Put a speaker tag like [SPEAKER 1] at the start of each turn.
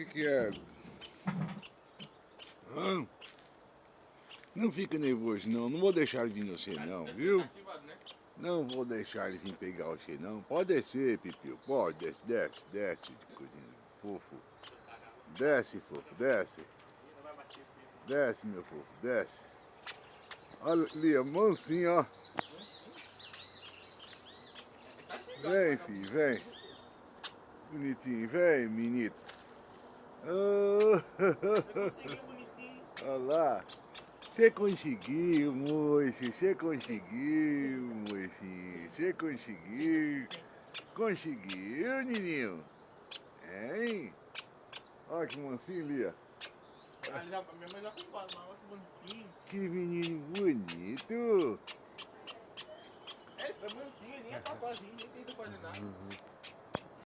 [SPEAKER 1] que é? Hã? Não fica nervoso não, não vou deixar ele vir no você não, viu? Não vou deixar ele vir pegar você não. Pode descer, Pipio, pode, desce, desce, desce, coisinha, fofo. Desce, fofo, desce. Desce, meu fofo, desce. Olha ali, mansinho, ó. Vem, filho, vem. Bonitinho, vem, menino. Oh. Olha lá. Você conseguiu, moço. Você conseguiu, mocinho. Você conseguiu. Conseguiu, menino. Hein? Olha que mansinho ali, ó.
[SPEAKER 2] Minha mãe já comprou, mas olha que mansinho.
[SPEAKER 1] Que menino bonito.
[SPEAKER 2] É, foi mansinho, nem é papazinho, nem tenta fazer nada.